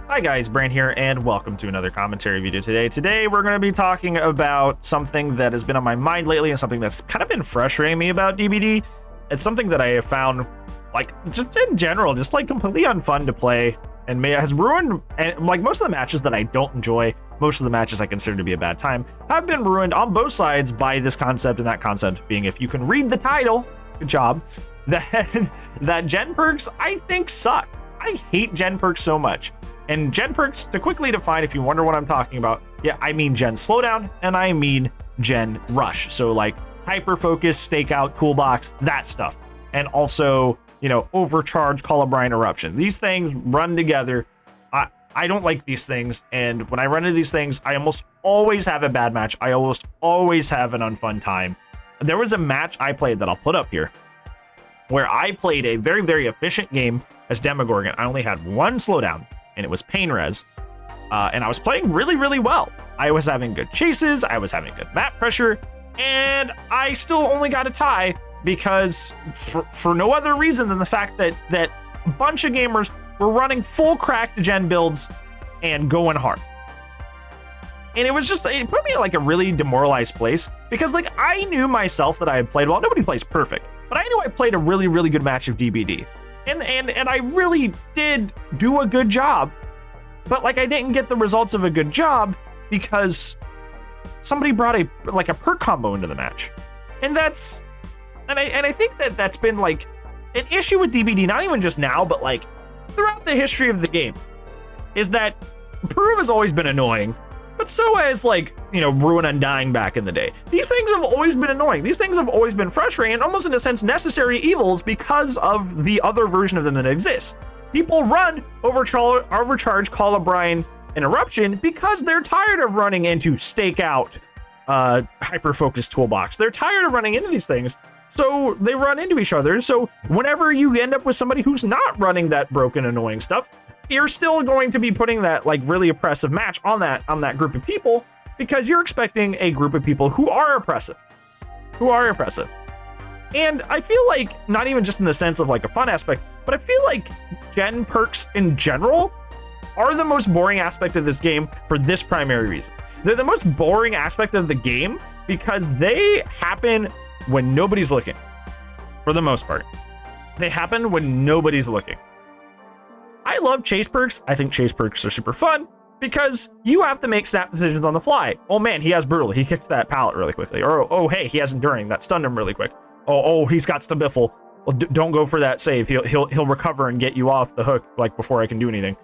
Hi guys, Brand here, and welcome to another commentary video today. Today we're going to be talking about something that has been on my mind lately and something that's kind of been frustrating me about DBD. It's something that I have found, like, just in general, just like completely unfun to play, and has ruined, and like most of the matches that I don't enjoy, most of the matches I consider to be a bad time, have been ruined on both sides by this concept, and that concept being, if you can read the title, good job, that gen perks I think suck. I hate gen perks so much. And gen perks, to quickly define, if you wonder what I'm talking about, yeah, I mean gen slowdown and I mean gen rush. So like hyper focus, stakeout, toolbox, that stuff. And also, you know, overcharge, Colubrine, eruption. These things run together. I don't like these things. And when I run into these things, I almost always have a bad match. I almost always have an unfun time. There was a match I played that I'll put up here where I played a very, very efficient game as Demogorgon. I only had one slowdown, and it was pain res, and I was playing really, really well. I was having good chases, I was having good map pressure, and I still only got a tie because for no other reason than the fact that a bunch of gamers were running full cracked gen builds and going hard. And it was just, it put me in like a really demoralized place because like I knew myself that I had played well. Nobody plays perfect, but I knew I played a really, really good match of DBD. And I really did do a good job, but like I didn't get the results of a good job because somebody brought a perk combo into the match, and I think that's been like an issue with DBD, not even just now, but like throughout the history of the game, is that Prove has always been annoying, but so has, like, you know, Ruin Undying back in the day. These things have always been annoying. These things have always been frustrating and almost in a sense necessary evils because of the other version of them that exists. People run Overcharge, Colubrine, and Eruption because they're tired of running into Stakeout, hyper-focused toolbox. They're tired of running into these things, so they run into each other. So whenever you end up with somebody who's not running that broken, annoying stuff, you're still going to be putting that like really oppressive match on that group of people because you're expecting a group of people who are oppressive. And I feel like, not even just in the sense of like a fun aspect, but I feel like gen perks in general are the most boring aspect of this game for this primary reason. They're the most boring aspect of the game because they happen when nobody's looking, for the most part. They happen when nobody's looking. I love chase perks. I think chase perks are super fun because you have to make snap decisions on the fly. Oh man, he has brutal. He kicked that pallet really quickly. Or oh hey, he has enduring. That stunned him really quick. Oh he's got stabiffle. Well, don't go for that save. He'll recover and get you off the hook like before I can do anything.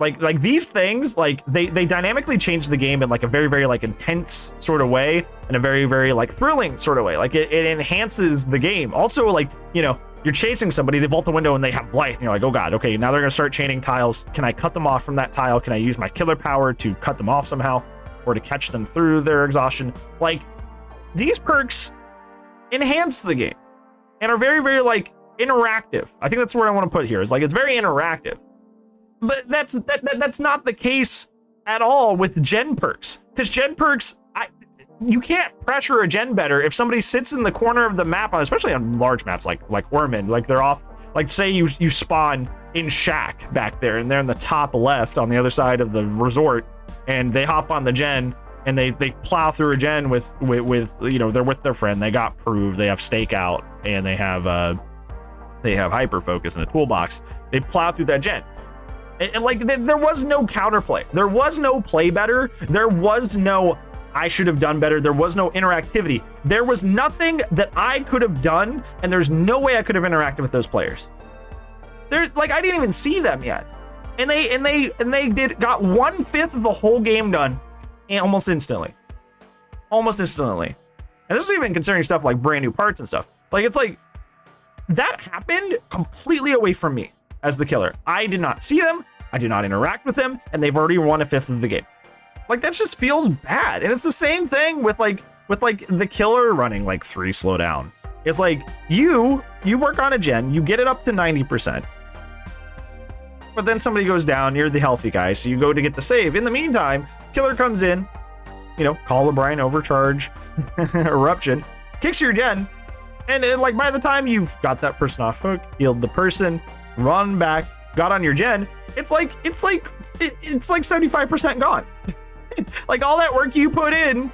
Like these things, like they dynamically change the game in like a very, very like intense sort of way, and a very, very like thrilling sort of way. Like it enhances the game. Also, like, you know, you're chasing somebody, they vault the window and they have life, and you're like, oh god, okay, now they're gonna start chaining tiles. Can I cut them off from that tile? Can I use my killer power to cut them off somehow, or to catch them through their exhaustion? Like, these perks enhance the game and are very, very like interactive. I think that's what I want to put here, is like it's very interactive. But that's not the case at all with gen perks, because gen perks, you can't pressure a gen better if somebody sits in the corner of the map, especially on large maps like Ormond, like they're off, like say you spawn in Shack back there and they're in the top left on the other side of the resort, and they hop on the gen and they plow through a gen with you know, they're with their friend, they got Prove, they have Stakeout, and they have hyper focus in a toolbox. They plow through that gen. And like there was no counterplay, there was no play better, there was no I should have done better, there was no interactivity, there was nothing that I could have done, and there's no way I could have interacted with those players. They're like, I didn't even see them yet, and they got 1/5 of the whole game done, and almost instantly. And this is even considering stuff like brand new parts and stuff. Like, it's like that happened completely away from me as the killer. I did not see them, I did not interact with them, and they've already won 1/5 of the game. Like, that just feels bad. And it's the same thing with like the killer running like 3 slowdown. It's like you work on a gen, you get it up to 90%, but then somebody goes down, you're the healthy guy, so you go to get the save. In the meantime, killer comes in, you know, Colubrine, overcharge, eruption, kicks your gen, and like by the time you've got that person off hook, healed the person, run back, got on your gen, it's like 75% gone. Like all that work you put in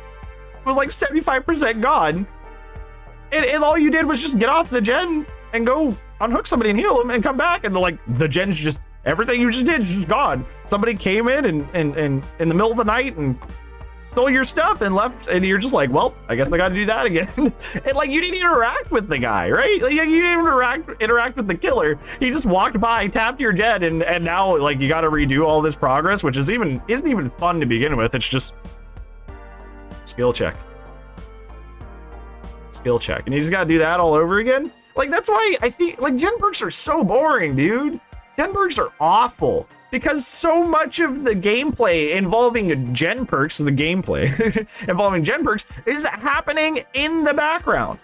was like 75% gone. And all you did was just get off the gen and go unhook somebody and heal them and come back, and the gen's just, everything you just did is just gone. Somebody came in and in the middle of the night and stole your stuff and left, and you're just like, well, I guess I got to do that again. And like, you didn't interact with the guy, right? Like, you didn't interact with the killer. He just walked by, tapped your gen, and now like you got to redo all this progress, which isn't even fun to begin with. It's just skill check, and you just got to do that all over again. Like, that's why I think like gen perks are so boring, dude. Gen perks are awful because so much of the gameplay involving gen perks, is happening in the background.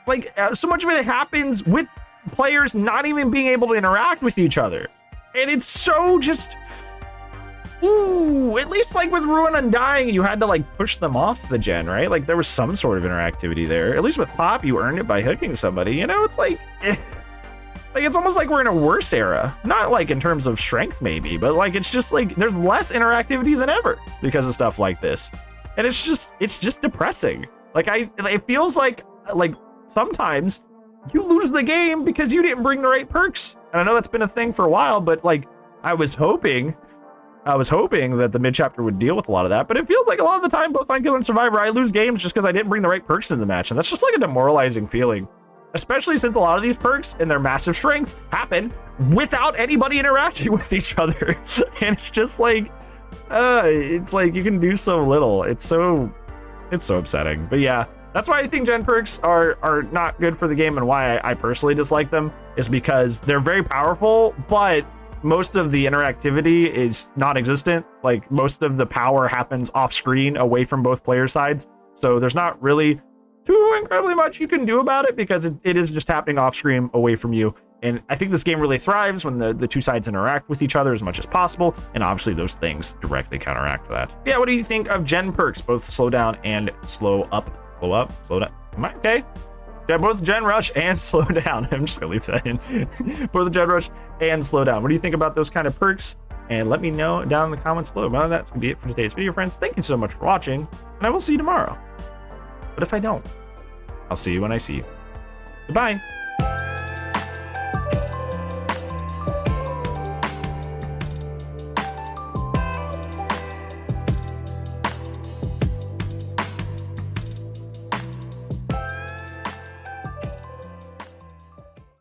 Like, so much of it happens with players not even being able to interact with each other. And it's so just, ooh, at least like with Ruin Undying, you had to like push them off the gen, right? Like there was some sort of interactivity there. At least with Pop, you earned it by hooking somebody, you know? It's like, like, it's almost like we're in a worse era. Not like in terms of strength maybe, but like, it's just like, there's less interactivity than ever because of stuff like this. And it's just depressing. Like it feels like sometimes you lose the game because you didn't bring the right perks. And I know that's been a thing for a while, but like, I was hoping that the mid chapter would deal with a lot of that, but it feels like a lot of the time, both on Killer and Survivor, I lose games just because I didn't bring the right perks in the match. And that's just like a demoralizing feeling. Especially since a lot of these perks and their massive strengths happen without anybody interacting with each other. And it's just like, it's like you can do so little. It's so upsetting. But yeah, that's why I think gen perks are not good for the game, and why I personally dislike them is because they're very powerful, but most of the interactivity is non-existent. Like most of the power happens off screen away from both player sides. So there's not really too incredibly much you can do about it because it is just happening off screen away from you. And I think this game really thrives when the two sides interact with each other as much as possible. And obviously those things directly counteract that. Yeah, what do you think of gen perks? Both slow down and slow up. Slow down. Am I okay? Yeah, both gen rush and slow down. I'm just gonna leave that in. Both gen rush and slow down. What do you think about those kind of perks? And let me know down in the comments below. Well, that's gonna be it for today's video, friends. Thank you so much for watching, and I will see you tomorrow. But if I don't, I'll see you when I see you. Goodbye.